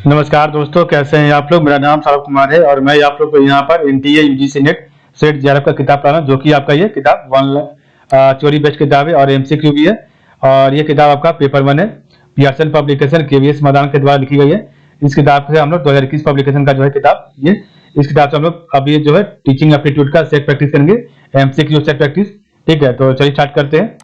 नमस्कार दोस्तों, कैसे हैं आप लोग। मेरा नाम सौरभ कुमार है और मैं आप लोग को यहाँ पर NTA UGC net set JRF का किताब पढ़ा रहा हूँ, जो कि आपका ये किताब वन चोरी बेस्ड किताब है और एमसीक्यू भी है। और ये किताब आपका पेपर वन है, पियर्सन पब्लिकेशन केवीएस मैदान के द्वारा लिखी गई है। इस किताब से हम लोग 2021 पब्लिकेशन का जो है किताब ये, इस किताब से हम लोग अभी जो है टीचिंग एप्टीट्यूड का सेट प्रैक्टिस करेंगे, एमसीक्यू सेट प्रैक्टिस। ठीक है, तो चलिए स्टार्ट करते हैं।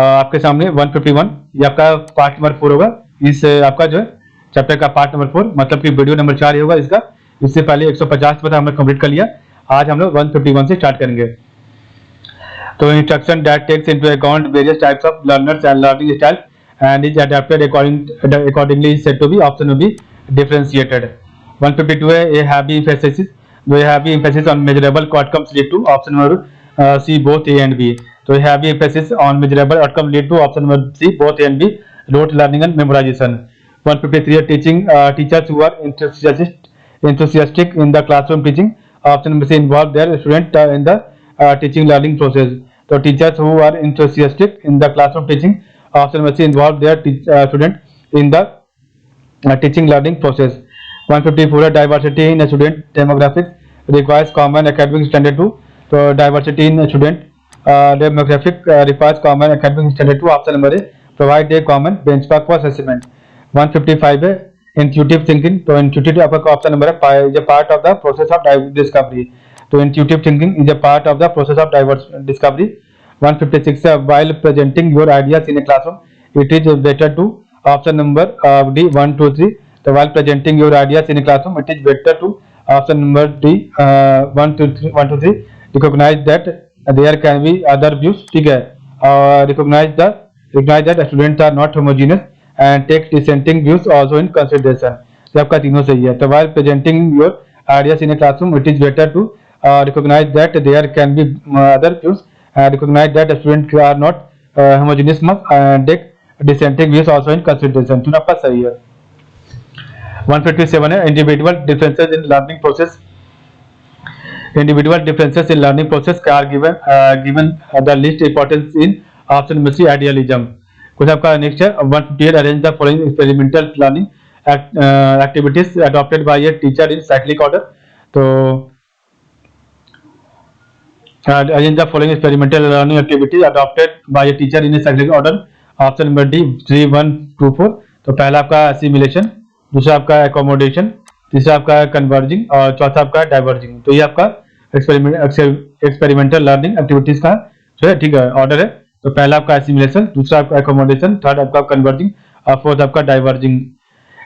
आपके सामने 151 ये आपका पार्ट नंबर 4 होगा। इस आपका जो है चैप्टर का पार्ट नंबर 4, मतलब कि वीडियो नंबर 4 ही होगा इसका। इससे पहले 150 पता हमने कंप्लीट कर लिया। आज हम लोग 151 से स्टार्ट करेंगे। तो instruction that takes into account various types of learners and learning style and is adapted accordingly is said to be, option में बी डिफरेंशिएटेड। 152 है ए हैवी एम्फेसिस, जो heavy emphasis on measurable outcomes lead to, option number C both A and B. तो heavy emphasis on measurable outcome lead to, option number C both A and B, rote learning and memorisation. 153 teaching teachers who are enthusiastic in the classroom teaching, option number C involve their student in the teaching learning process. So teachers who are enthusiastic in the classroom teaching, option number C involve their student in the teaching learning process. 154 diversity in student demographics requires common academic standard too. So diversity in student demographic requires common academic standard too, option number A provide a common benchmark for assessment. 155 है intuitive thinking. तो intuitive आपका option number है is a part of the process of discovery. तो intuitive thinking is a part of the process of discovery. 156 है while presenting your ideas in a classroom it is better to, option number D 1 2 3। तो while presenting your ideas in a classroom it is better to, option number D 1 2 3। Recognise that there can be other views. ठीक है, और recognise that students are not homogeneous and take dissenting views also in consideration। तो आपका तीनों सही है। तो while presenting your ideas in a classroom it is better to recognize that there can be other views and recognize that students are not homogeneous and take dissenting views also in consideration। तो आपका सही है। 157 है individual differences in learning process, individual differences in learning process are given the least importance in, option number C idealism। कुछ आपका next है 158 arrange the following experimental learning activities adopted by a teacher in cyclic order. तो arrange the following experimental learning activities adopted by a teacher in cyclic order, option number D 3 1 2 4। तो पहला आपका assimilation, दूसरा आपका accommodation, तीसरा आपका converging और चौथा आपका डाइवर्जिंग। तो ये आपका एक्सपेरिमेंटल लर्निंग एक्टिविटीज का जो है ठीक है ऑर्डर है। तो पहला आपका एसिमिलेशन, दूसरा आपका एकोमोडेशन, थर्ड आपका कन्वर्जिंग और फोर्थ आपका डाइवर्जिंग।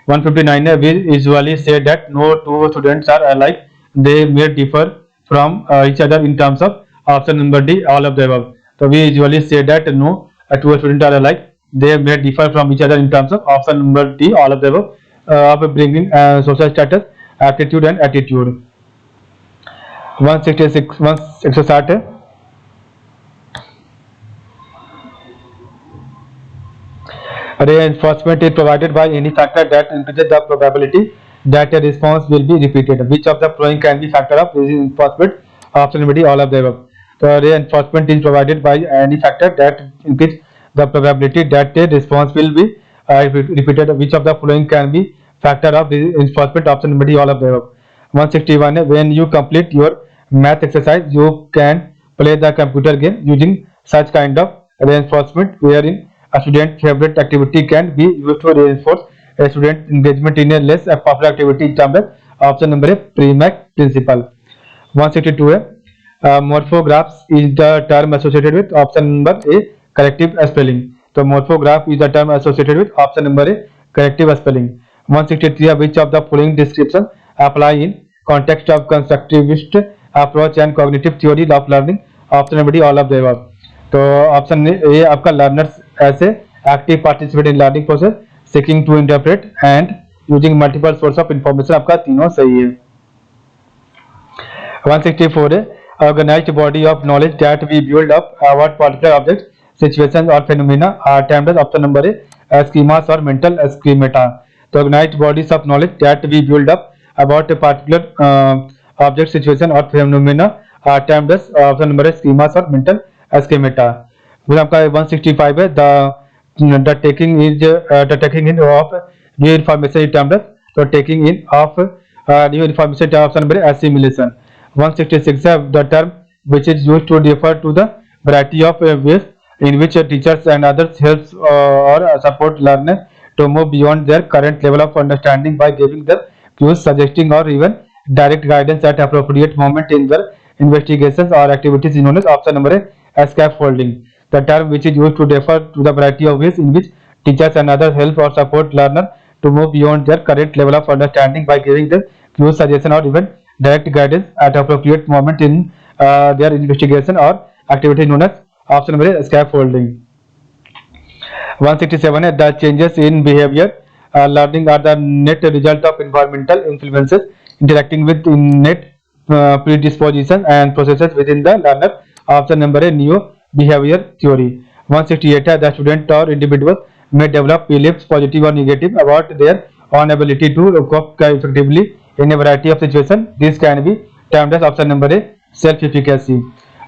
159 है we usually say that no two students are alike, they may differ from each other in terms of, option number D all of the above. तो we usually say that no two student are alike, they may differ from each other in terms of, option number D all of the above of bringing social status aptitude and attitude. 160 है reinforcement is provided by any factor that increases the probability that a response will be repeated. Which of the following can be factor of reinforcement? Option number D all of the above. So reinforcement is provided by any factor that increases the probability that a response will be repeated. Which of the following can be factor of reinforcement? Option number D all of the above. 161 when you complete your math exercise you can play the computer game using such kind of reinforcement wherein a student favorite activity can be used to reinforce a student engagement in a less popular activity in terms of, option number A Premack principle। 162 है morphographs is the term associated with, option number A corrective spelling। तो morphograph is the term associated with, option number A corrective spelling। 163 है which of the following description apply in context of constructivist approach and cognitive theory of learning, option number D all of the above। तो option A आपका learners as active participate in learning process, seeking to interpret and using multiple source of information, आपका तीनों सही है। 164 है organized body of knowledge that we build up about particular object situations और phenomena are termed as, option number A schemas और mental schemata. तो organized bodies of knowledge that we build up about a particular object situation और phenomena are termed as, option number A schemas और mental schemata. फिर आपका 165 है the taking in of new information is termed as तो taking in of new information option number assimilation. 166 है the term which is used to refer to the variety of ways in which teachers and others helps or support learners to move beyond their current level of understanding by giving them cues, suggesting or even direct guidance at appropriate moment in their investigations or activities is known as option number A, scaffolding. The term which is used to refer to the variety of ways in which teachers and others help or support learners to move beyond their current level of understanding by giving them cues, suggestion or even direct guidance at appropriate moment in their investigation or activity known as option number A, scaffolding. 167 है the changes in behavior learning are the net result of environmental influences interacting with innate predisposition and processes within the learner. Option number A, neo behavior theory. 168 है the student or individual may develop beliefs positive or negative about their own ability to cope effectively in a variety of situations. This can be termed as option number A, self-efficacy.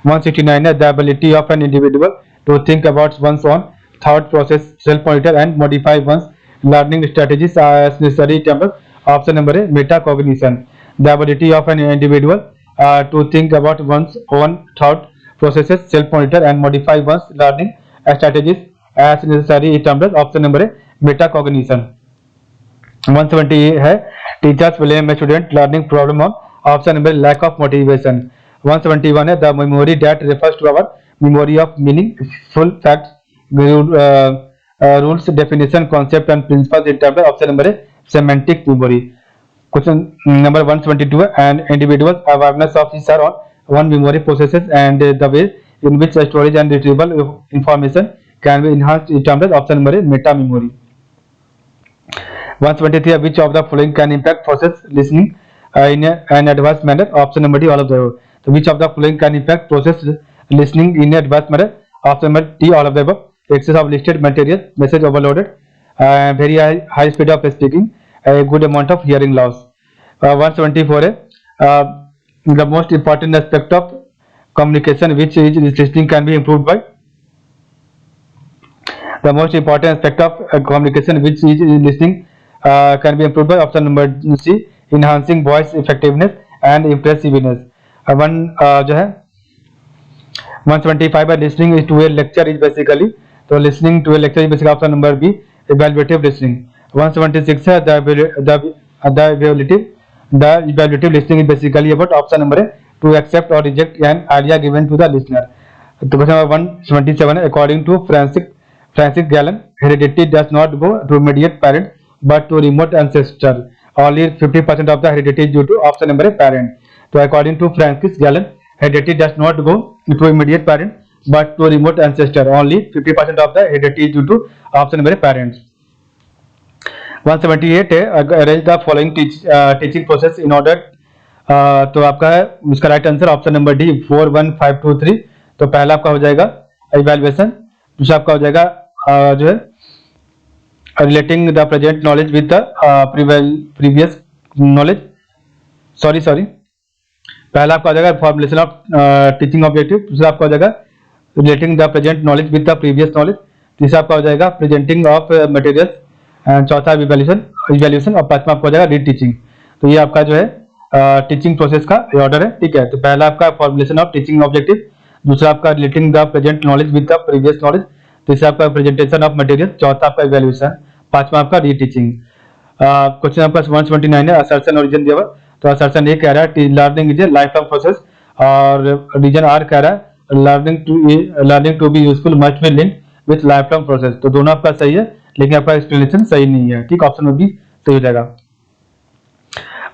169 है the ability of an individual to think about one's own thought process, self-monitor and modify one's learning strategies as necessary terms. Option number A, metacognition. The ability of an individual to think about one's own thought processes, self-monitor and modify one's learning strategies as necessary terms. Option number A, metacognition. 170 है teachers blame a student learning problem on option number lack of motivation. 171 है the memory that refers to our memory of meaningful facts, rules, definition, concept and principles in terms of option number A, semantic memory. Question number 172 है an individual's awareness of his or one memory processes and the way in which storage and retrieval of information can be enhanced in terms of option number A, meta memory. 123 which of the following can impact process listening in an advanced manner. Option number D, all of the above. So which of the following can impact process listening in an advanced manner. Option number D, all of the above. Excess of listed material, message overloaded, very high speed of speaking, a good amount of hearing loss. 174 the most important aspect of communication which is listening can be improved by. The most important aspect of communication which is listening can be improved by option number C, enhancing voice effectiveness and impressiveness. जो है 125 by listening to a lecture is basically, तो listening to a lecture is basically option number B, evaluative listening. 176 है the evaluative listening is basically about option number A, to accept or reject an idea given to the listener. तो question number 177 है according to Francis Gallen, heredity does not go to immediate parent but to remote ancestor. Only 50% of the heredity is due to option number A, parent. So according to Francis Gallen, heredity does not go to immediate parent but to remote ancestor. Only 50% of the heredity is due to option number A, parents. 178 है arrange the following teaching process in order. तो आपका है इसका right answer option number D 4 1 5 2 3. तो पहला आपका हो जाएगा इवैल्यूएशन, दूसरा आपका हो जाएगा जो है relating the present knowledge with the previous knowledge. Sorry पहला आपका हो जाएगा फॉर्मुलेशन ऑफ टीचिंग ऑब्जेक्टिव, दूसरा आपका हो जाएगा relating the present knowledge with the previous knowledge, तीसरा आपका हो जाएगा प्रेजेंटिंग ऑफ मटेरियल्स, चौथा इवैल्यूएशन और पांचवा आपका हो जाएगा री टीचिंग. तो ये आपका जो है टीचिंग प्रोसेस का ऑर्डर है. ठीक है, तो पहला आपका फॉर्मुलेशन ऑफ टीचिंग ऑब्जेक्टिव, दूसरा आपका relating the present knowledge with the previous knowledge, तीसरा आपका प्रेजेंटेशन ऑफ मटेरियल, चौथा आपका इवैल्यूएशन, पांचवा आपका री टीचिंग. क्वेश्चन आपका 129 है असर्शन और रीजन दिया हुआ. तो असर्शन ए कह रहा है learning is a life long process और रीजन आर कह रहा है learning to be useful must be linked with life long process. तो दोनों आपका सही है लेकिन आपका एक्सप्लेनेशन सही नहीं है. ठीक, ऑप्शन भी सही हो जाएगा.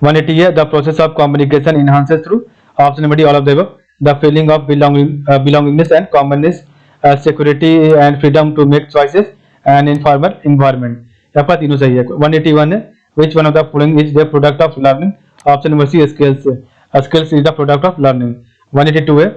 180 है the process of communication enhances through option number D all of the above. The feeling of belongingness and commonness, security and freedom to make choices and informal environment. यहाँ पर तीनों सही है. 181 है which one of the following is the product of learning. Option number C skills. Skills is the product of learning. 182 है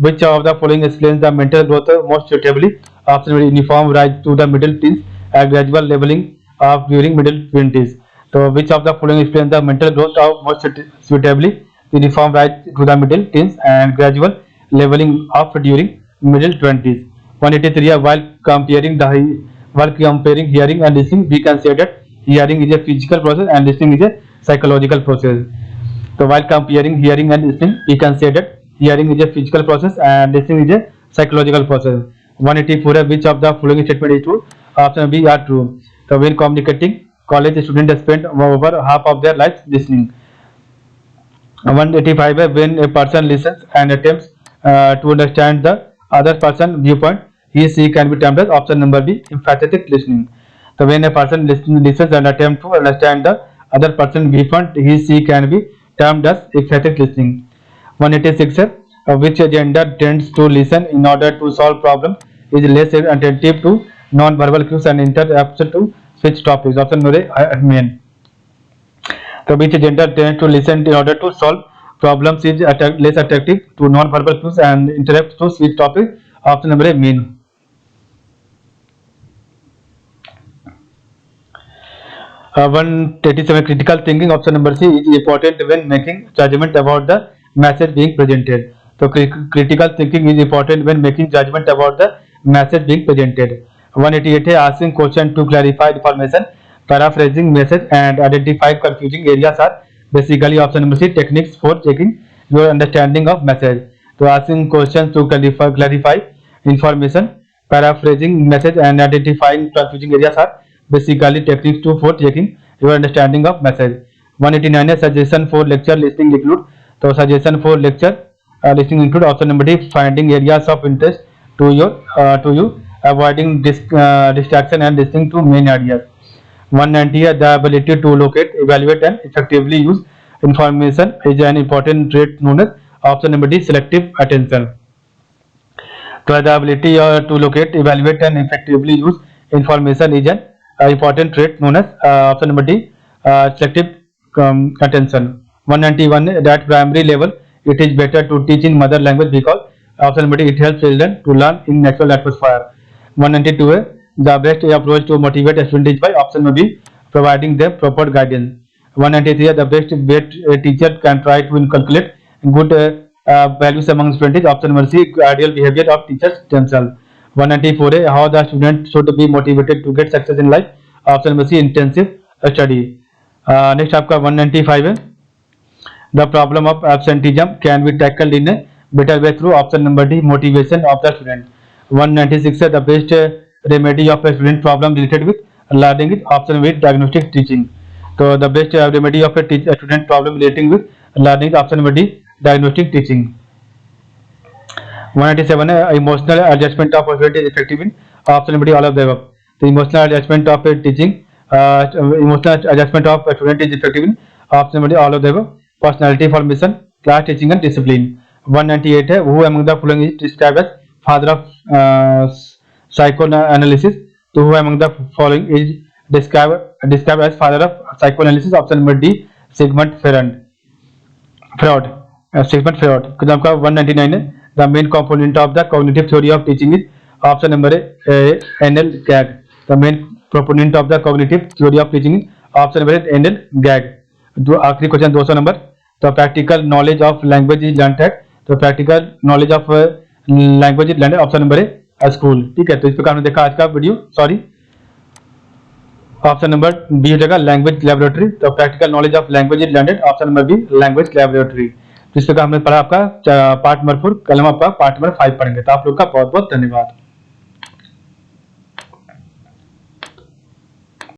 which of the following explains the mental growth most suitably. Option number uniform rise to the middle teens and gradual leveling of during middle 20s. So which of the following explains the mental growth of most suitably uniform rise to the middle teens and gradual leveling of during middle 20s. 183 while comparing hearing and listening we can say that hearing is a physical process and listening is a psychological process. So while comparing hearing and listening, we can say that hearing is a physical process and listening is a psychological process. 184 है, which of the following statement is true? Option B are true. So when communicating, college students spend over half of their lives listening. 185 है, when a person listens and attempts to understand the other person's viewpoint, he she can be termed as option number B, empathetic listening. So when a person listens and attempts to understand the other person's viewpoint, he she can be termed as empathetic listening. 186 है, which gender tends to listen in order to solve problems, is less attentive to non-verbal cues and interrupts to switch topics. Option number A, men. So which gender tends to listen in order to solve problems, is less attractive to non-verbal cues and interrupts to switch topic. Option number A, men. 187 critical thinking, option number C, is important when making judgment about the message being presented. So critical thinking is important when making judgment about the message being presented. 188 है, asking question to clarify information, paraphrasing message and identify confusing areas are basically option number C, techniques for checking your understanding of message. So asking questions to clarify information, paraphrasing message and identifying confusing areas are basically techniques for checking your understanding of message. 189 है, suggestion for lecture listening include. तो suggestion for lecture listening include option number D, finding areas of interest to you, avoiding distraction and listening to main ideas. 190 है, the ability to locate, evaluate and effectively use information is an important trait known as option number D, selective attention. So the ability to locate, evaluate and effectively use information is an important trait known as option number D, selective attention. 191 है, that primary level it is better to teach in mother language because option number D, it helps children to learn in natural atmosphere. 192 है, the best approach to motivate students is by option number B, providing them proper guidance. 193 है, the best way a teacher can try to inculcate good values among students, option number C, ideal behavior of teachers themselves. 194 है, how the student should be motivated to get success in life, option number C, intensive study. Next आपका 195 है, the problem of absenteeism can be tackled in a better way through option number D, motivation of the student. 196 है, the best remedy of a student problem related with learning is option number D, diagnostic teaching. So the best remedy of a student problem relating with learning is option number D, diagnostic teaching. 197 है, emotional adjustment of a student is effective in option number D, all of the above. The emotional adjustment of a emotional adjustment of a student is effective in option number D, all of the above. Personality formation, class teaching and discipline. 198 है, who among the following is described as father of psychoanalysis. So who among the following is described as father of psychoanalysis, option number D, Sigmund Freud. Sigmund Freud. क्योंकि आपका 199 है, the main component of the cognitive theory of teaching is option number A, N.L. Gag. The main proponent of the cognitive theory of teaching is option number A, N.L. Gag. आखिरी question 200 number, तो practical knowledge of language is learned at, तो practical knowledge of language is learned option number A, school. ठीक है, तो इस प्रकार हमने देखा आज का video. Sorry, option number B हो जाएगा लैंग्वेज लैबोरेटरी. तो practical knowledge of language is learned, option number B, language laboratory. तो इस प्रकार हमने पढ़ा आपका पार्ट नंबर 4. कल हम आपका पार्ट नंबर 5 पढ़ेंगे. तो आप लोग का बहुत बहुत धन्यवाद.